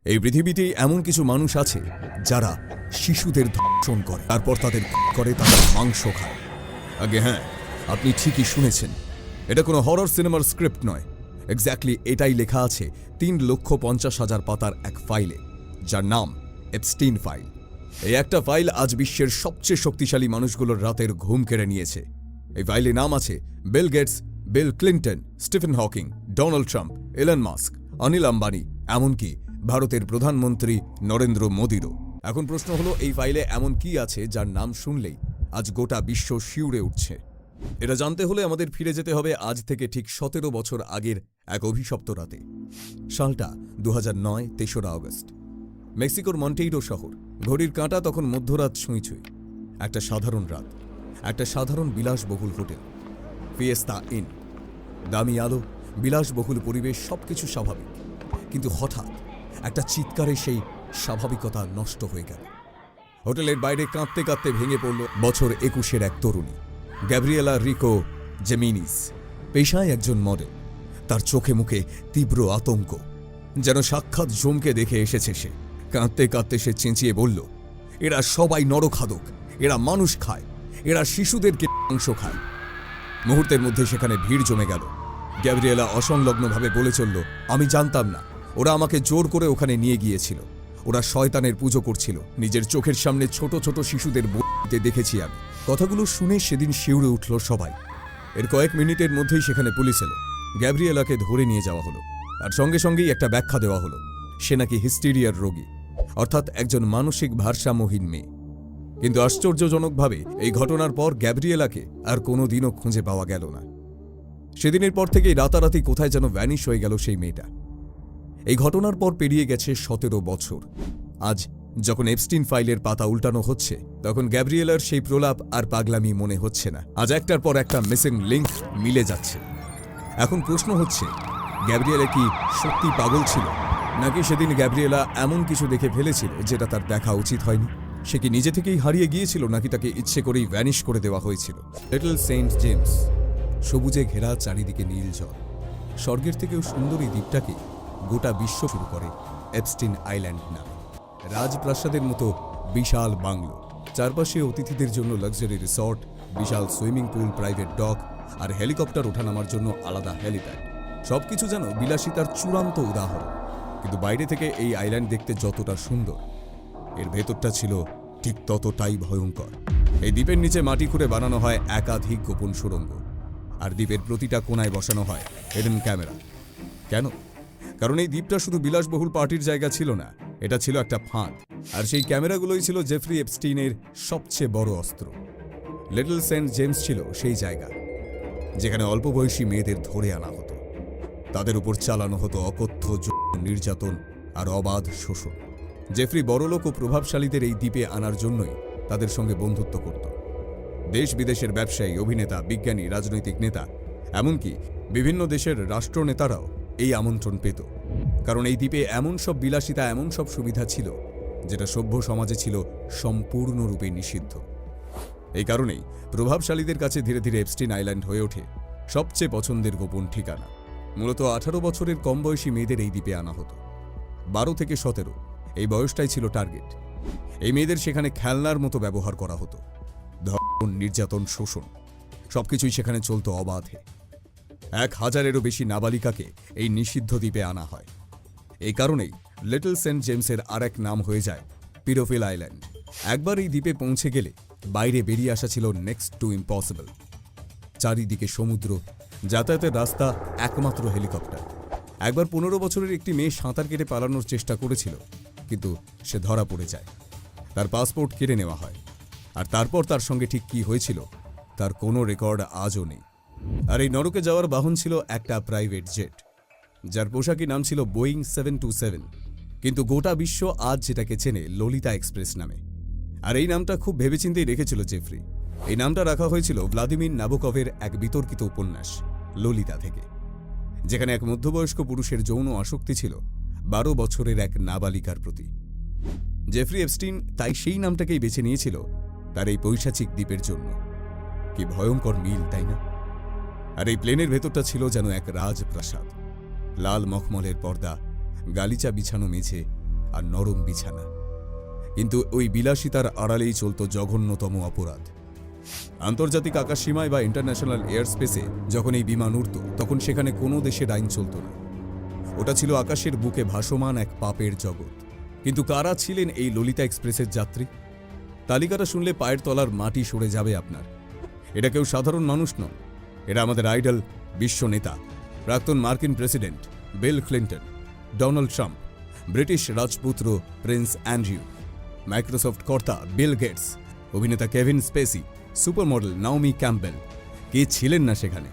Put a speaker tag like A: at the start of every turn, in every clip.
A: এই পৃথিবীতে এমন কিছু মানুষ আছে যারা শিশুদের ধর্ষণ করে, তারপর তাদের তাদের মাংস খায়। আগে হ্যাঁ, আপনি ঠিকই শুনেছেন, এটা কোনো হরর সিনেমার স্ক্রিপ্ট নয়। এক্স্যাক্টলি এটাই লেখা আছে 3,50,000 পাতার এক ফাইলে, যার নাম এপস্টিন ফাইল। এই একটা ফাইল আজ বিশ্বের সবচেয়ে শক্তিশালী মানুষগুলোর রাতের ঘুম কেড়ে নিয়েছে। এই ফাইলে নাম আছে Bill Gates, Bill Clinton, Stephen Hawking, Donald Trump, Elon Musk, Anil Ambani, এমনকি ভারতের প্রধানমন্ত্রী নরেন্দ্র মোদিরও। এখন প্রশ্ন হলো, এই ফাইলে এমন কি আছে যার নাম শুনলেই আজ গোটা বিশ্ব শিউরে উঠছে? এটা জানতে হলে আমাদের ফিরে যেতে হবে আজ থেকে ঠিক 17 বছর আগের এক অভিশপ্ত রাতে। সালটা 2009, 3রা আগস্ট। মেক্সিকোর মন্টেইরো শহর। ঘড়ির কাঁটা তখন মধ্যরাত ছুঁই ছুঁই। একটা সাধারণ রাত, একটা সাধারণ বিলাসবহুল হোটেল, ফিয়েস্তা ইন। দামি আলো, বিলাসবহুল পরিবেশ, সবকিছু স্বাভাবিক। কিন্তু হঠাৎ একটা চিৎকারে সেই স্বাভাবিকতা নষ্ট হয়ে গেল। হোটেলের বাইরে কাঁদতে কাঁদতে ভেঙে পড়ল বছর 21-এর এক তরুণী, গ্যাব্রিয়েলা রিকো জেমিনিস। পেশায় একজন মডেল। তার চোখে মুখে তীব্র আতঙ্ক, যেন সাক্ষাৎ জমকে দেখে এসেছে সে। কাঁদতে কাঁদতে সে চেঁচিয়ে বলল, এরা সবাই নরখাদক, এরা মানুষ খায়, এরা শিশুদেরকে মাংস খায়। মুহূর্তের মধ্যে সেখানে ভিড় জমে গেল। গ্যাব্রিয়েলা অসংলগ্নভাবে বলে চলল, আমি জানতাম না, ওরা আমাকে জোর করে ওখানে নিয়ে গিয়েছিল। ওরা শয়তানের পুজো করছিল। নিজের চোখের সামনে ছোট ছোট শিশুদের বলতে দেখেছি আমি। কথাগুলো শুনে সেদিন শিউরে উঠল সবাই। এর কয়েক মিনিটের মধ্যেই সেখানে পুলিশ এলো। গ্যাব্রিয়েলাকে ধরে নিয়ে যাওয়া হলো, আর সঙ্গে সঙ্গেই একটা ব্যাখ্যা দেওয়া হলো, সে নাকি হিস্টেরিয়ার রোগী, অর্থাৎ একজন মানসিক ভারসাম্যহীন মেয়ে। কিন্তু আশ্চর্যজনকভাবে এই ঘটনার পর গ্যাব্রিয়েলাকে আর কোনোদিনও খুঁজে পাওয়া গেল না। সেদিনের পর থেকেই রাতারাতি কোথায় যেন ভ্যানিশ হয়ে গেল সেই মেয়েটা। এই ঘটনার পর পেরিয়ে গেছে 17 বছর। আজ যখন এপস্টিন ফাইলের পাতা উল্টানো হচ্ছে, তখন গ্যাব্রিয়েলার সেই প্রলাপ আর পাগলামি মনে হচ্ছে না। আজ একটার পর একটা মিসিং লিঙ্ক মিলে যাচ্ছে। এখন প্রশ্ন হচ্ছে, গ্যাব্রিয়েলা কি সত্যি পাগল ছিল, নাকি সেদিন গ্যাব্রিয়েলা এমন কিছু দেখে ফেলেছিল যেটা তার দেখা উচিত হয়নি? সে কি নিজে থেকেই হারিয়ে গিয়েছিল, নাকি তাকে ইচ্ছে করেই ভ্যানিশ করে দেওয়া হয়েছিল? Little Saint James. সবুজে ঘেরা, চারিদিকে নীল জল। স্বর্গের থেকেও সুন্দর এই দ্বীপটাকে গোটা বিশ্ব শুরু করে এপস্টিন আইল্যান্ড নামে। রাজপ্রাসাদের মতো বিশাল বাংলো, চারপাশে অতিথিদের জন্য লাক্সারি রিসর্ট, বিশাল সুইমিং পুল, প্রাইভেট ডক, আর হেলিকপ্টার ওঠানামার জন্য আলাদা হেলিপ্যাড। সবকিছু যেন বিলাসিতার চূড়ান্ত উদাহরণ। কিন্তু বাইরে থেকে এই আইল্যান্ড দেখতে যতটা সুন্দর, এর ভেতরটা ছিল ঠিক ততটাই ভয়ঙ্কর। এই দ্বীপের নিচে মাটি খুঁড়ে বানানো হয় একাধিক গোপন সুড়ঙ্গ, আর দ্বীপের প্রতিটা কোণায় বসানো হয় হিডেন ক্যামেরা। কেন? কারণ এই দ্বীপটা শুধু বিলাসবহুল পার্টির জায়গা ছিল না, এটা ছিল একটা ফাঁদ। আর সেই ক্যামেরাগুলোই ছিল জেফ্রি এপস্টিনের সবচেয়ে বড় অস্ত্র। লিটল সেন্ট জেমস ছিল সেই জায়গা যেখানে অল্প বয়সী মেয়েদের ধরে আনা হতো, তাদের উপর চালানো হতো অকথ্য নির্যাতন আর অবাধ শোষণ। জেফ্রি বড়লোক ও প্রভাবশালীদের এই দ্বীপে আনার জন্যই তাদের সঙ্গে বন্ধুত্ব করত। দেশ বিদেশের ব্যবসায়ী, অভিনেতা, বিজ্ঞানী, রাজনৈতিক নেতা, এমনকি বিভিন্ন দেশের রাষ্ট্রনেতারাও এই আমন্ত্রণ পেত। কারণ এই দ্বীপে এমন সব বিলাসিতা, এমন সব সুবিধা ছিল যেটা সভ্য সমাজে ছিল সম্পূর্ণরূপে নিষিদ্ধ। এই কারণেই প্রভাবশালীদের কাছে ধীরে ধীরে এপস্টিন আইল্যান্ড হয়ে ওঠে সবচেয়ে পছন্দের গোপন ঠিকানা। মূলত 18 বছরের কম বয়সী মেয়েদের এই দ্বীপে আনা হতো। 12 থেকে 17 এই বয়সটাই ছিল টার্গেট। এই মেয়েদের সেখানে খেলনার মতো ব্যবহার করা হতো। ধর্ষণ, নির্যাতন, শোষণ, সবকিছুই সেখানে চলত অবাধে। 1000-এরও বেশি নাবালিকাকে এই নিষিদ্ধ দ্বীপে আনা হয়। এই কারণেই লিটল সেন্ট জেমসের আরেক নাম হয়ে যায় পিডোফিল আইল্যান্ড। একবার এই দ্বীপে পৌঁছে গেলে বাইরে বেরিয়ে আসা ছিল নেক্সট টু ইম্পসিবল। চারিদিকে সমুদ্র, যাতায়াতের রাস্তা একমাত্র হেলিকপ্টার। একবার 15 বছরের একটি মেয়ে সাঁতার কেটে পালানোর চেষ্টা করেছিল, কিন্তু সে ধরা পড়ে যায়। তার পাসপোর্ট কেড়ে নেওয়া হয়, আর তারপর তার সঙ্গে ঠিক কী হয়েছিল তার কোনো রেকর্ড আজও নেই। আর এই নরকে যাওয়ার বাহন ছিল একটা প্রাইভেট জেট, যার পোশাকি নাম ছিল বোয়িং 727। কিন্তু গোটা বিশ্ব আজ যেটাকে চেনে ললিতা এক্সপ্রেস নামে। আর এই নামটা খুব ভেবেচিন্তেই রেখেছিল জেফ্রি। এই নামটা রাখা হয়েছিল ভ্লাদিমির নাবোকভের এক বিতর্কিত উপন্যাস ললিতা থেকে, যেখানে এক মধ্যবয়স্ক পুরুষের যৌন আসক্তি ছিল 12 বছরের এক নাবালিকার প্রতি। জেফ্রি এপস্টিন তাই সেই নামটাকেই বেছে নিয়েছিল তার এই পৈশাচিক দ্বীপের জন্য। কি ভয়ঙ্কর মিল, তাই না? আর এই প্লেনের ভেতরটা ছিল যেন এক রাজপ্রাসাদ। লাল মখমলের পর্দা, গালিচা বিছানো মেঝে, আর নরম বিছানা। কিন্তু ওই বিলাসিতার আড়ালেই চলত জঘন্যতম অপরাধ। আন্তর্জাতিক আকাশসীমায় বা ইন্টারন্যাশনাল এয়ার স্পেসে যখন এই বিমান উড়ত, তখন সেখানে কোনো দেশের আইন চলত না। ওটা ছিল আকাশের বুকে ভাসমান এক পাপের জগৎ। কিন্তু কারা ছিলেন এই ললিতা এক্সপ্রেসের যাত্রী? তালিকাটা শুনলে পায়ের তলার মাটি সরে যাবে আপনার। এটা কেউ সাধারণ মানুষ নন, এরা আমাদের আইডল বিশ্ব নেতা, প্রাক্তন মার্কিন president Bill Clinton, Donald Trump, British রাজপুত্র প্রিন্স অ্যান্ড্রিউ, মাইক্রোসফট কর্তা বিল গেটস, অভিনেতা Kevin Spacey, supermodel Naomi Campbell. কে ছিলেন না সেখানে?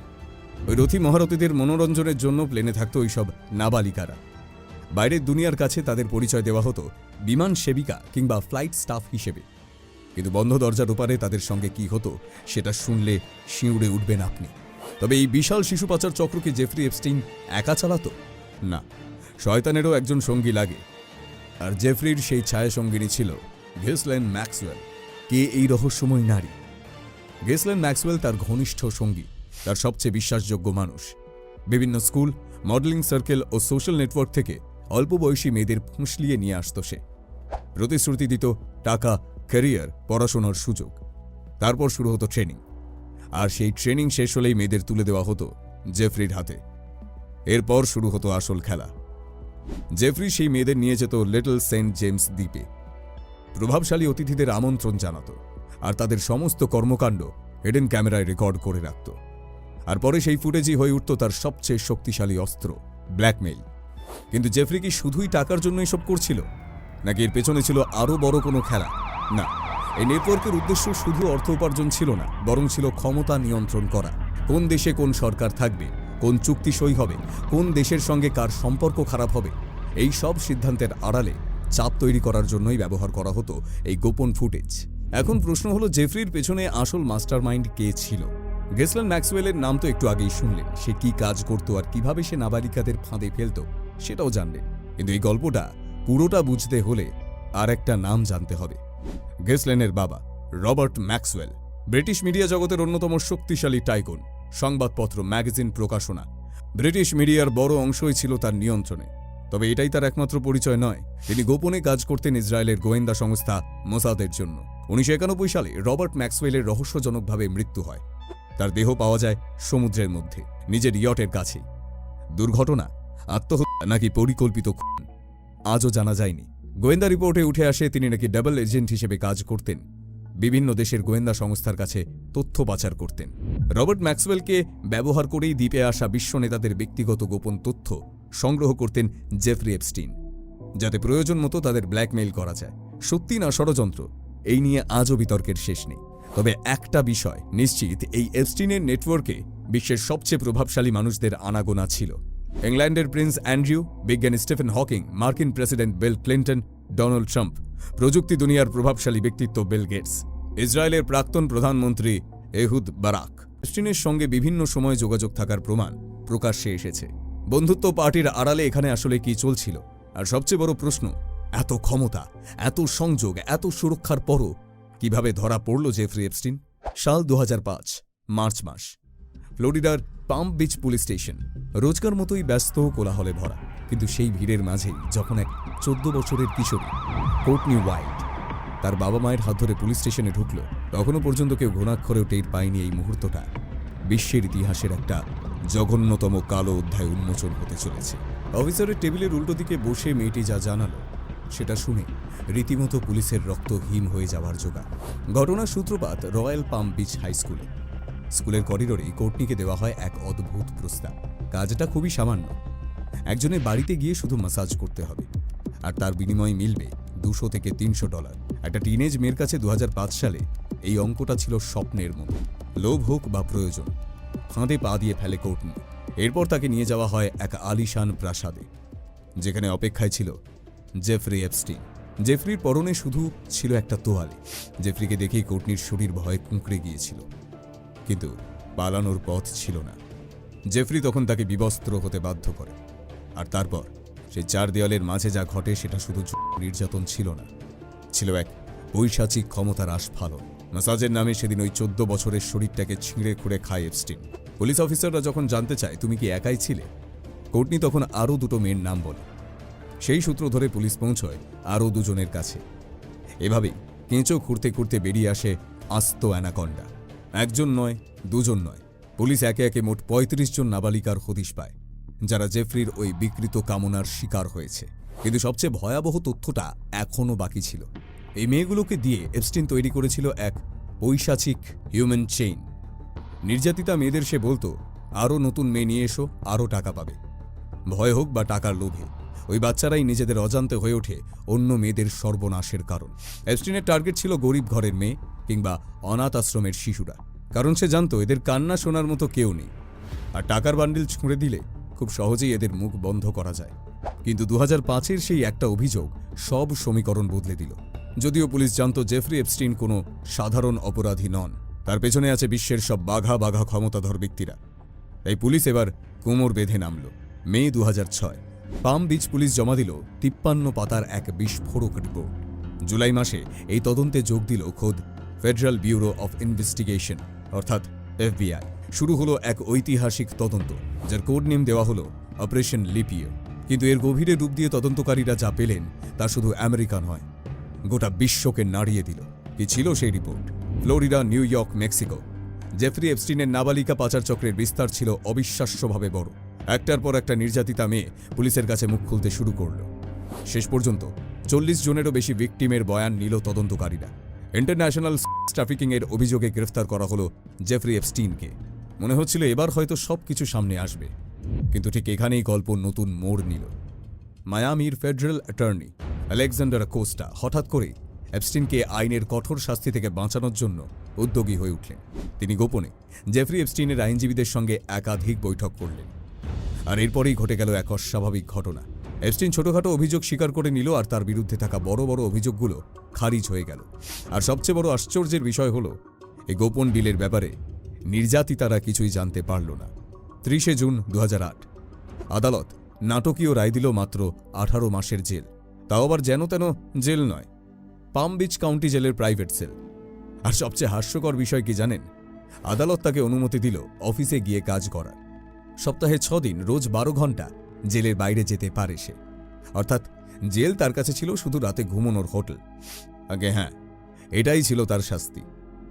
A: ওই রথী মহারথীদের মনোরঞ্জনের জন্য প্লেনে থাকতো ওইসব নাবালিকারা। বাইরের দুনিয়ার কাছে তাদের পরিচয় দেওয়া হতো বিমান সেবিকা কিংবা ফ্লাইট স্টাফ হিসেবে। কিন্তু বন্ধ দরজার ওপারে তাদের সঙ্গে কি হতো সেটা শুনলে শিউরে উঠবেন আপনি। তবে এই বিশাল শিশু পাচার চক্রকে জেফরি এপস্টিন একা চালাতো না, শয়তানেরও একজন সঙ্গী লাগে। আর জেফরির সেই ছায়া সঙ্গিনী ছিল গিসলেন ম্যাক্সওয়েল। কে এই রহস্যময় নারী? গিসলেন ম্যাক্সওয়েল তার ঘনিষ্ঠ সঙ্গী, তার সবচেয়ে বিশ্বাসযোগ্য মানুষ। বিভিন্ন স্কুল, মডেলিং সার্কেল ও সোশ্যাল নেটওয়ার্ক থেকে অল্প বয়সী মেয়েদের ফুঁসলিয়ে নিয়ে আসত সে। প্রতিশ্রুতি দিত টাকা, ক্যারিয়ার, পড়াশোনার সুযোগ। তারপর শুরু হতো ট্রেনিং, আর সেই ট্রেনিং শেষ হলেই মেয়েদের তুলে দেওয়া হতো জেফরির হাতে। এরপর শুরু হতো আসল খেলা। জেফরি সেই মেয়েদের নিয়ে যেত লিটল সেন্ট জেমস দ্বীপে। প্রভাবশালী অতিথিদের আমন্ত্রণ জানাত, আর তাদের সমস্ত কর্মকাণ্ড হিডেন ক্যামেরায় রেকর্ড করে রাখত। আর পরে সেই ফুটেজই হয়ে উঠত তার সবচেয়ে শক্তিশালী অস্ত্র, ব্ল্যাকমেইল। কিন্তু জেফরি কি শুধুই টাকার জন্য এসব করছিল, নাকি এর পেছনে ছিল আরও বড় কোনো খেলা? না, এই নেটওয়ার্কের উদ্দেশ্য শুধু অর্থ উপার্জন ছিল না, বরং ছিল ক্ষমতা নিয়ন্ত্রণ করা। কোন দেশে কোন সরকার থাকবে, কোন চুক্তি সই হবে, কোন দেশের সঙ্গে কার সম্পর্ক খারাপ হবে, এই সব সিদ্ধান্তের আড়ালে চাপ তৈরি করার জন্যই ব্যবহার করা হতো এই গোপন ফুটেজ। এখন প্রশ্ন হলো, জেফরির পেছনে আসল মাস্টারমাইন্ড কে ছিল? গিসলেন ম্যাক্সওয়েলের নাম তো একটু আগেই শুনলেন। সে কি কাজ করত আর কিভাবে সে নাবালিকাদের ফাঁদে ফেলত সেটাও জানলেন। কিন্তু এই গল্পটা পুরোটা বুঝতে হলে আর একটা নাম জানতে হবে। গিসলেনের বাবা রবার্ট ম্যাক্সওয়েল ব্রিটিশ মিডিয়া জগতের অন্যতম শক্তিশালী টাইকুন। সংবাদপত্র, ম্যাগাজিন, প্রকাশনা, ব্রিটিশ মিডিয়ার বড় অংশই ছিল তার নিয়ন্ত্রণে। তবে এটাই তার একমাত্র পরিচয় নয়। তিনি গোপনে কাজ করতেন ইসরায়েলের গোয়েন্দা সংস্থা মোসাদের জন্য। 1991 সালে রবার্ট ম্যাক্সওয়েলের রহস্যজনকভাবে মৃত্যু হয়। তার দেহ পাওয়া যায় সমুদ্রের মধ্যে, নিজের ইয়টের কাছেই। দুর্ঘটনা, আত্মহত্যা নাকি পরিকল্পিত খুন আজও জানা যায়নি। গোয়েন্দা রিপোর্টে উঠে আসে তিনি নাকি ডাবল এজেন্ট হিসেবে কাজ করতেন, বিভিন্ন দেশের গোয়েন্দা সংস্থার কাছে তথ্য পাচার করতেন। রবার্ট ম্যাক্সওয়েলকে ব্যবহার করেই দ্বীপে আসা বিশ্ব নেতাদের ব্যক্তিগত গোপন তথ্য সংগ্রহ করতেন জেফরি এপস্টিন, যাতে প্রয়োজন মতো তাদের ব্ল্যাকমেইল করা যায়। সত্যি না ষড়যন্ত্র, এই নিয়ে আজও বিতর্কের শেষ নেই। তবে একটা বিষয় নিশ্চিত, এই এপস্টিনের নেটওয়ার্কে বিশ্বের সবচেয়ে প্রভাবশালী মানুষদের আনাগোনা ছিল। ইংল্যান্ডের প্রিন্স অ্যান্ড্রিউ, বিজ্ঞানী স্টিফেন হকিং, মার্কিন president Bill Clinton, Donald Trump, প্রযুক্তি দুনিয়ার প্রভাবশালী ব্যক্তিত্ব বিল গেটস, ইসরায়েলের প্রাক্তন প্রধানমন্ত্রী এহুদ বারাক। এপস্টিনের সঙ্গে বিভিন্ন সময় যোগাযোগ থাকার প্রমাণ প্রকাশ্যে এসেছে। বন্ধুত্ব পার্টির আড়ালে এখানে আসলে কি চলছিল? আর সবচেয়ে বড় প্রশ্ন, এত ক্ষমতা, এত সংযোগ, এত সুরক্ষার পরও কিভাবে ধরা পড়ল জেফরি এপস্টিন? সাল 2005, মার্চ মাস। ফ্লোরিডার পাম বিচ পুলিশ স্টেশন রোজকার মতোই ব্যস্ত, কোলাহলে ভরা। কিন্তু সেই ভিড়ের মাঝেই যখন এক 14 বছরের কিশোরী কোর্টনি হোয়াইট তার বাবা মায়ের হাত ধরে পুলিশ স্টেশনে ঢুকল, তখনও পর্যন্ত কেউ ঘুণাক্ষরেও টের পায়নি এই মুহূর্তটা বিশ্বের ইতিহাসের একটা জঘন্যতম কালো অধ্যায় উন্মোচন হতে চলেছে। অফিসারের টেবিলের উল্টো দিকে বসে মেয়েটি যা জানালো সেটা শুনে রীতিমতো পুলিশের রক্ত হিম হয়ে যাওয়ার জোগাড়। ঘটনার সূত্রপাত রয়্যাল পাম বিচ হাই স্কুলে। স্কুলের করিডোরেই কোর্টনিকে দেওয়া হয় এক অদ্ভুত প্রস্তাব। কাজটা খুবই সামান্য, একজনের বাড়িতে গিয়ে শুধু ম্যাসাজ করতে হবে, আর তার বিনিময়ে মিলবে $200 থেকে $300। একটা টিনেজ মেয়ের কাছে 2005 সালে এই অঙ্কটা ছিল স্বপ্নের মতো। লোভ হোক বা প্রয়োজন, ফাঁদে পা দিয়ে ফেলে কোর্টনি। এরপর তাকে নিয়ে যাওয়া হয় এক আলিশান প্রাসাদে, যেখানে অপেক্ষায় ছিল জেফরি এপস্টিন। জেফরির পরনে শুধু ছিল একটা তোয়ালে। জেফরিকে দেখেই কোর্টনির শরীর ভয়ে কুঁকড়ে গিয়েছিল, কিন্তু পালানোর পথ ছিল না। জেফরি তখন তাকে বিবস্ত্র হতে বাধ্য করে। আর তারপর সেই 4 দেওয়ালের মাঝে যা ঘটে সেটা শুধু নির্যাতন ছিল না, ছিল এক পৈশাচিক ক্ষমতার আস্ফালন। ম্যাসাজের নামে সেদিন ওই 14 বছরের শরীরটাকে ছিঁড়ে খুঁড়ে খায় এপস্টিন। পুলিশ অফিসাররা যখন জানতে চায় তুমি কি একাই ছিলে, কোর্টনি তখন আরও 2 মেয়ের নাম বলে। সেই সূত্র ধরে পুলিশ পৌঁছয় আরও দুজনের কাছে। এভাবেই কেঁচো খুঁড়তে খুঁড়তে বেরিয়ে আসে আস্ত অ্যানাকন্ডা। একজন নয়, দুজন নয়, পুলিশ একে একে মোট ৩৫ জন নাবালিকার হদিশ পায়, যারা জেফরির ওই বিকৃত কামনার শিকার হয়েছে। কিন্তু সবচেয়ে ভয়াবহ তথ্যটা এখনও বাকি ছিল। এই মেয়েগুলোকে দিয়ে এপস্টিন তৈরি করেছিল এক পৈশাচিক হিউম্যান চেইন। নির্যাতিতা মেয়েদের সে বলতো, আরও নতুন মেয়ে নিয়ে এসো, আরও টাকা পাবে। ভয় হোক বা টাকার লোভে ওই বাচ্চারাই নিজেদের অজান্তে হয়ে ওঠে অন্য মেয়েদের সর্বনাশের কারণ। এপস্টিনের টার্গেট ছিল গরিব ঘরের মেয়ে কিংবা অনাথ আশ্রমের শিশুরা, কারণ সে জানতো এদের কান্না শোনার মতো কেউ নেই, আর টাকার বান্ডিল ছুঁড়ে দিলে খুব সহজেই এদের মুখ বন্ধ করা যায়। কিন্তু 2005-এর সেই একটা অভিযোগ সব সমীকরণ বদলে দিল। যদিও পুলিশ জানত জেফরি এপস্টিন কোনো সাধারণ অপরাধী নন, তার পেছনে আছে বিশ্বের সব বাঘা বাঘা ক্ষমতাধর ব্যক্তিরা। তাই পুলিশ এবার কোমর বেঁধে নামল। মে 2006 পাম বিচ পুলিশ জমা দিল 53 পাতার এক বিস্ফোরক রিপোর্ট। জুলাই মাসে এই তদন্তে যোগ দিল খোদ ফেডারেল ব্যুরো অফ ইনভেস্টিগেশন অর্থাৎ FBI। শুরু হলো এক ঐতিহাসিক তদন্ত, যার কোড নেম দেওয়া হলো অপারেশন লিপ ইয়ার। কিন্তু এর গভীরে ডুব দিয়ে তদন্তকারীরা যা পেলেন তা শুধু আমেরিকা নয়, গোটা বিশ্বকে নাড়িয়ে দিল। কি ছিল সেই রিপোর্ট? Florida, New York, Mexico, Jeffrey এপস্টিনের নাবালিকা পাচার চক্রের বিস্তার ছিল অবিশ্বাস্যভাবে বড়। একটার পর একটা নির্যাতিতা মেয়ে পুলিশের কাছে মুখ খুলতে শুরু করল। শেষ পর্যন্ত 40 জনেরও বেশি ভিকটিমের বয়ান নিল তদন্তকারীরা। ইন্টারন্যাশনাল ট্রাফিকিংয়ের অভিযোগে গ্রেফতার করা হলো জেফরি এপস্টিনকে। মনে হচ্ছিল এবার হয়তো সবকিছু সামনে আসবে, কিন্তু ঠিক এখানেই গল্প নতুন মোড় নিল। মায়ামির ফেডারেল অ্যাটর্নি আলেকজান্ডার কোস্টা হঠাৎ করে এপস্টিনকে আইনের কঠোর শাস্তি থেকে বাঁচানোর জন্য উদ্যোগী হয়ে উঠলেন। তিনি গোপনে জেফরি এপস্টিনের আইনজীবীদের সঙ্গে একাধিক বৈঠক করলেন। আর এরপরেই ঘটে গেল এক অস্বাভাবিক ঘটনা। এপস্টিন ছোটখাটো অভিযোগ স্বীকার করে নিল, আর তার বিরুদ্ধে থাকা বড় বড় অভিযোগগুলো খারিজ হয়ে গেল। আর সবচেয়ে বড় আশ্চর্যের বিষয় হলো, এই গোপন ডিলের ব্যাপারে নির্যাতিতারা কিছুই জানতে পারল না। 30 জুন 2008 আদালত নাটকীয় রায় দিল মাত্র 18 মাসের জেল। তাও আবার যেন তেন জেল নয়, পাম বিচ কাউন্টি জেলের প্রাইভেট সেল। আর সবচেয়ে হাস্যকর বিষয় কি জানেন? আদালত তাকে অনুমতি দিল অফিসে গিয়ে কাজ করার। সপ্তাহে 6 দিন, রোজ 12 ঘন্টা জেলের বাইরে যেতে পারে সে। অর্থাৎ জেল তার কাছে ছিল শুধু রাতে ঘুমানোর হোটেল। আগে হ্যাঁ, এটাই ছিল তার শাস্তি।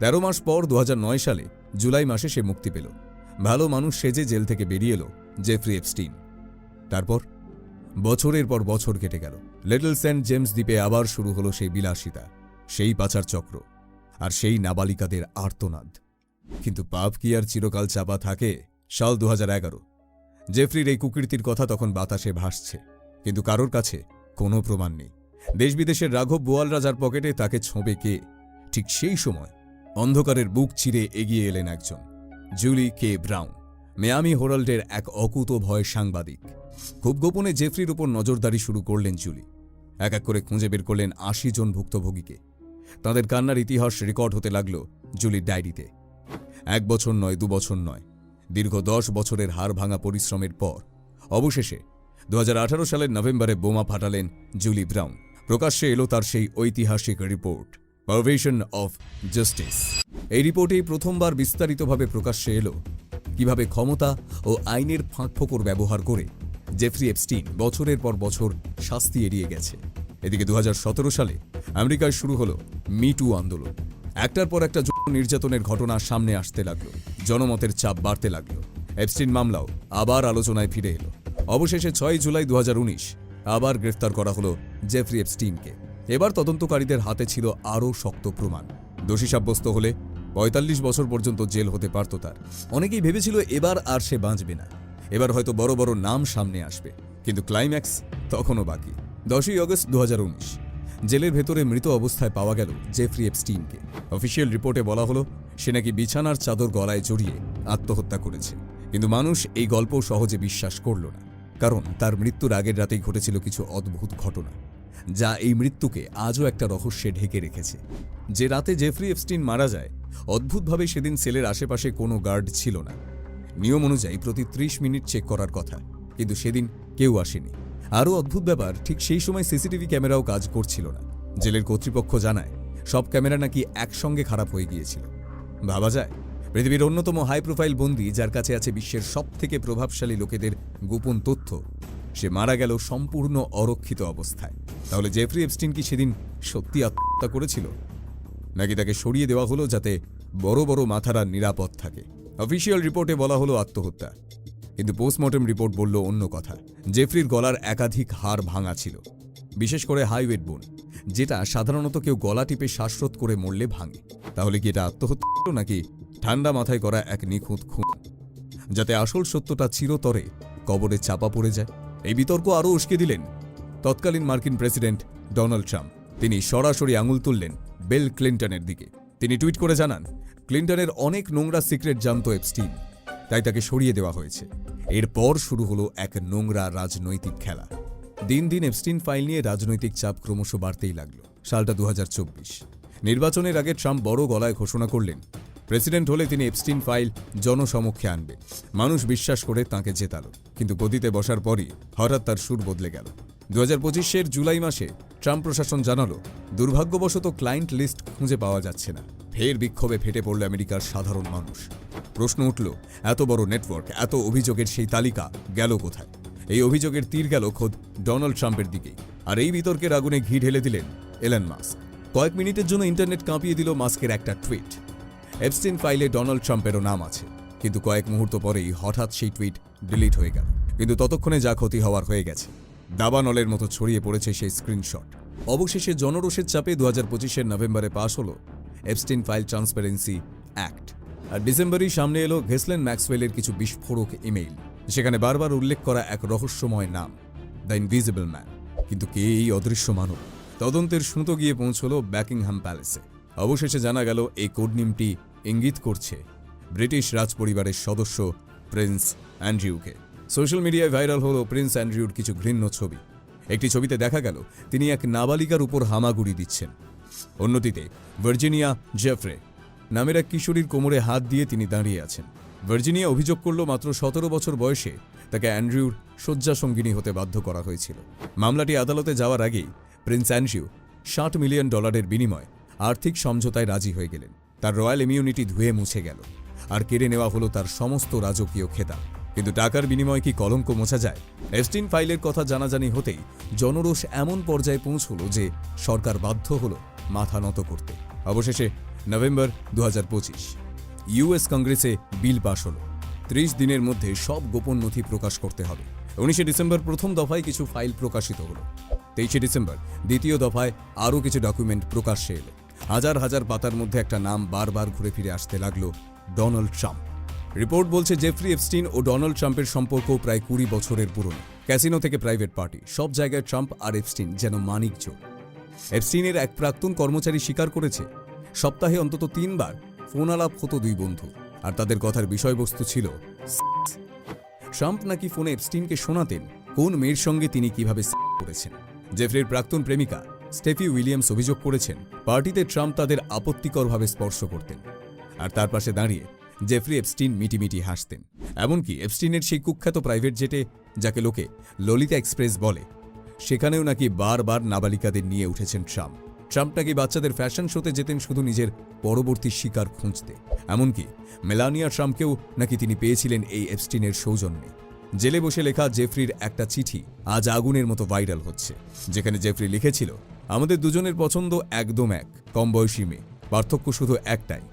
A: 13 মাস পর 2009 সালে জুলাই মাসে সে মুক্তি পেল। ভালো মানুষ সেজে জেল থেকে বেরিয়ে এলো জেফরি এপস্টিন। তারপর বছরের পর বছর কেটে গেল। লিটল সেন্ট জেমস দ্বীপে আবার শুরু হলো সেই বিলাসিতা, সেই পাচার চক্র, আর সেই নাবালিকাদের আর্তনাদ। কিন্তু পাপ কি আর চিরকাল চাপা থাকে? সাল 2011 জেফরির এই কুকীর্তির কথা তখন বাতাসে ভাসছে, কিন্তু কারোর কাছে কোনো প্রমাণ নেই। দেশ বিদেশের রাঘব বোয়ালরা যার পকেটে, তাকে ছোঁবে কে? ঠিক সেই সময় অন্ধকারের বুক চিরে এগিয়ে এলেন একজন, জুলি কে ব্রাউন, মিয়ামি হেরাল্ডের এক অকুত ভয় সাংবাদিক। খুব গোপনে জেফরির উপর নজরদারি শুরু করলেন জুলি। এক এক করে খুঁজে বের করলেন 80 জন ভুক্তভোগীকে। তাদের কান্নার ইতিহাস রেকর্ড হতে লাগল জুলির ডায়েরিতে। 1 বছর নয়, 2 বছর নয়, দীর্ঘ 10 বছরের হাড় ভাঙা পরিশ্রমের পর অবশেষে 2018 সালের নভেম্বরে বোমা ফাটালেন জুলি ব্রাউন। প্রকাশ্যে এলো তার সেই ঐতিহাসিক রিপোর্ট, পারভার্শন অফ জাস্টিস। এই রিপোর্টেই প্রথমবার বিস্তারিতভাবে প্রকাশ্যে এলো কিভাবে ক্ষমতা ও আইনের ফাঁকফোকর ব্যবহার করে জেফরি এপস্টিন বছরের পর বছর শাস্তি এড়িয়ে গেছে। এদিকে 2017 সালে আমেরিকায় শুরু হলো মিটু আন্দোলন। একটার পর একটা নির্যাতনের ঘটনা সামনে আসতে লাগলো, জনমতের চাপ বাড়তে লাগলো। এপস্টিন মামলাও আবার আলোচনায় ফিরে এলো। অবশেষে 6 জুলাই 2019 আবার গ্রেফতার করা হলো জেফরি এপস্টিনকে। এবার তদন্তকারীদের হাতে ছিল আরও শক্ত প্রমাণ। দোষী সাব্যস্ত হলে 45 বছর পর্যন্ত জেল হতে পারত তার। অনেকেই ভেবেছিল এবার আর সে বাঁচবে না, এবার হয়তো বড় বড় নাম সামনে আসবে। কিন্তু ক্লাইম্যাক্স তখনও বাকি। 10ই আগস্ট 2019 জেলের ভেতরে মৃত অবস্থায় পাওয়া গেল জেফরি এপস্টিনকে। অফিসিয়াল রিপোর্টে বলা হলো সে নাকি বিছানার চাদর গলায় জড়িয়ে আত্মহত্যা করেছে। কিন্তু মানুষ এই গল্প সহজে বিশ্বাস করল না, কারণ তার মৃত্যুর আগের রাতেই ঘটেছিল কিছু অদ্ভুত ঘটনা, যা এই মৃত্যুকে আজও একটা রহস্যে ঢেকে রেখেছে। যে রাতে জেফরি এপস্টিন মারা যায়, অদ্ভুতভাবে সেদিন সেলের আশেপাশে কোনো গার্ড ছিল না। নিয়ম অনুযায়ী প্রতি 30 মিনিট চেক করার কথা, কিন্তু সেদিন কেউ আসেনি। আরও অদ্ভুত ব্যাপার, ঠিক সেই সময় সিসিটিভি ক্যামেরাও কাজ করছিল না। জেলের কর্তৃপক্ষ জানায় সব ক্যামেরা নাকি একসঙ্গে খারাপ হয়ে গিয়েছিল। ভাবা যায়, পৃথিবীর অন্যতম হাই প্রোফাইল বন্দী, যার কাছে আছে বিশ্বের সবথেকে প্রভাবশালী লোকেদের গোপন তথ্য, সে মারা গেল সম্পূর্ণ অরক্ষিত অবস্থায়। তাহলে জেফরি এপস্টিন কি সেদিন সত্যি আত্মহত্যা করেছিল, নাকি তাকে সরিয়ে দেওয়া হলো যাতে বড় বড় মাথারা নিরাপদ থাকে? অফিসিয়াল রিপোর্টে বলা হলো আত্মহত্যা, কিন্তু পোস্টমর্টেম রিপোর্ট বলল অন্য কথা। জেফরির গলার একাধিক হাড় ভাঙা ছিল, বিশেষ করে হাইওয়েট বোন, যেটা সাধারণত কেউ গলা টিপে শ্বাসরোধ করে মরলে ভাঙে। তাহলে কি এটা আত্মহত্যা ছিল, নাকি ঠান্ডা মাথায় করা এক নিখুঁত খুন, যাতে আসল সত্যটা চিরতরে কবরে চাপা পড়ে যায়? এই বিতর্ক আরও উস্কে দিলেন তৎকালীন মার্কিন প্রেসিডেন্ট ডোনাল্ড ট্রাম্প। তিনি সরাসরি আঙুল তুললেন বিল ক্লিন্টনের দিকে। তিনি টুইট করে জানান, ক্লিন্টনের অনেক নোংরা সিক্রেট জানত এপস্টিন, তাই তাকে সরিয়ে দেওয়া হয়েছে। এরপর শুরু হলো এক নোংরা রাজনৈতিক খেলা। দিন দিন এপস্টিন ফাইল নিয়ে রাজনৈতিক চাপ ক্রমশ বাড়তেই লাগলো। সালটা 2024। নির্বাচনের আগে ট্রাম্প বড় গলায় ঘোষণা করলেন, প্রেসিডেন্ট হলে তিনি এপস্টিন ফাইল জনসমক্ষে আনবেন। মানুষ বিশ্বাস করে তাঁকে জেতালো, কিন্তু গদিতে বসার পরই হঠাৎ তার সুর বদলে গেল। 2025-এর জুলাই মাসে ট্রাম্প প্রশাসন জানালো, দুর্ভাগ্যবশত ক্লায়েন্ট লিস্ট খুঁজে পাওয়া যাচ্ছে না। ফের বিক্ষোভে ফেটে পড়ল আমেরিকার সাধারণ মানুষ। প্রশ্ন উঠল, এত বড় নেটওয়ার্ক, এত অভিযোগের সেই তালিকা গেল কোথায়? এই অভিযোগের তীর গেল খোদ ডোনাল্ড ট্রাম্পের দিকেই। আর এই বিতর্কের আগুনে ঘি ঢেলে দিলেন এলন মাস্ক। কয়েক মিনিটের জন্য ইন্টারনেট কাঁপিয়ে দিল মাস্কের একটা টুইট। এপস্টিন ফাইলে ডোনাল্ড ট্রাম্পেরও নাম আছে, কিন্তু কয়েক মুহূর্ত পরেই হঠাৎ সেই টুইট ডিলিট হয়ে গেল। কিন্তু ততক্ষণে যা ক্ষতি হওয়ার হয়ে গেছে। দাবানলের মতো ছড়িয়ে পড়েছে সেই স্ক্রিনশট। অবশেষে জনরোষের চাপে 2025-এর নভেম্বরে পাশ হলো এপস্টিন ফাইল ট্রান্সপারেন্সি অ্যাক্ট। আর ডিসেম্বরেই সামনে এলো ঘেসলেন ম্যাক্সওয়েলের কিছু বিস্ফোরক ইমেইল। সেখানে বারবার উল্লেখ করা এক রহস্যময় নাম, দ্য ইনভিজিবল ম্যান। কিন্তু কে এই অদৃশ্য মানব? তদন্তের সুতো গিয়ে পৌঁছল ব্যাকিংহাম প্যালেসে। অবশেষে জানা গেল এই কোডনেমটি ইঙ্গিত করছে ব্রিটিশ রাজপরিবারের সদস্য প্রিন্স অ্যান্ড্রিউকে। সোশ্যাল মিডিয়ায় ভাইরাল হলো প্রিন্স অ্যান্ড্রিউর কিছু ঘৃণ্য ছবি। একটি ছবিতে দেখা গেল তিনি এক নাবালিকার উপর হামাগুড়ি দিচ্ছেন। অন্যটিতে ভার্জিনিয়া জেফ্রে নামের এক কিশোরীর কোমরে হাত দিয়ে তিনি দাঁড়িয়ে আছেন। ভার্জিনিয়া অভিযোগ করল, মাত্র 17 বছর বয়সে তাকে অ্যান্ড্রিউর শয্যাসঙ্গিনী হতে বাধ্য করা হয়েছিল। মামলাটি আদালতে যাওয়ার আগেই প্রিন্স অ্যান্ড্রিউ $60 মিলিয়ন বিনিময়ে আর্থিক সমঝোতায় রাজি হয়ে গেলেন। তার রয়্যাল ইমিউনিটি ধুয়ে মুছে গেল, আর কেড়ে নেওয়া হলো তার সমস্ত রাজকীয় খেতাব। কিন্তু টাকার বিনিময়ে কি কলঙ্ক মোছা যায়? এপস্টিন ফাইলের কথা জানাজানি হতেই জনরোষ এমন পর্যায়ে পৌঁছল যে সরকার বাধ্য হল মাথা নত করতে। অবশেষে নভেম্বর 2025 ইউএস কংগ্রেসে বিল পাশ হল। 30 দিনের মধ্যে সব গোপন নথি প্রকাশ করতে হবে। 19 ডিসেম্বর প্রথম দফায় কিছু ফাইল প্রকাশিত হল। 23 ডিসেম্বর দ্বিতীয় দফায় আরও কিছু ডকুমেন্ট প্রকাশ্যে এলো। হাজার হাজার পাতার মধ্যে একটা নাম বারবার ঘুরে ফিরে আসতে লাগলো, ডোনাল্ড ট্রাম্প। রিপোর্ট বলছে জেফরি এপস্টিন ও ডোনাল্ড ট্রাম্পের সম্পর্ক প্রায় 20 বছরের পুরনো। ক্যাসিনো থেকে প্রাইভেট পার্টি, সব জায়গায় ট্রাম্প আর এপস্টিন যেন মানিকজ। এপস্টিনের এক প্রাক্তন কর্মচারী স্বীকার করেছে, সপ্তাহে অন্তত 3 বার ফোন আলাপ হতো দুই বন্ধু, আর তাদের কথার বিষয়বস্তু ছিল ট্রাম্প নাকি ফোনে এপস্টিনকে শোনাতেন কোন মেয়ের সঙ্গে তিনি কিভাবে করেছেন। জেফরির প্রাক্তন প্রেমিকা স্টেফি উইলিয়ামস অভিযোগ করেছেন, পার্টিতে ট্রাম্প তাদের আপত্তিকরভাবে স্পর্শ করতেন, আর তার পাশে দাঁড়িয়ে জেফরি এপস্টিন মিটিমিটি হাসতেন। এমনকি এপস্টিনের সেই কুখ্যাত প্রাইভেট জেটে, যাকে লোকে ললিতা এক্সপ্রেস বলে, সেখানেও নাকি বারবার নাবালিকাদের নিয়ে উঠেছেন ট্রাম্প। ট্রাম্প নাকি বাচ্চাদের ফ্যাশন শোতে যেতেন শুধু নিজের পরবর্তী শিকার খুঁজতে। এমনকি মেলানিয়া ট্রাম্পকেও নাকি তিনি পেয়েছিলেন এই এপস্টিনের সৌজন্যে। জেলে বসে লেখা জেফরির একটা চিঠি আজ আগুনের মতো ভাইরাল হচ্ছে, যেখানে জেফরি লিখেছিল, আমাদের দুজনের পছন্দ একদম এক, কম বয়সী মেয়ে, পার্থক্য শুধু একটাই,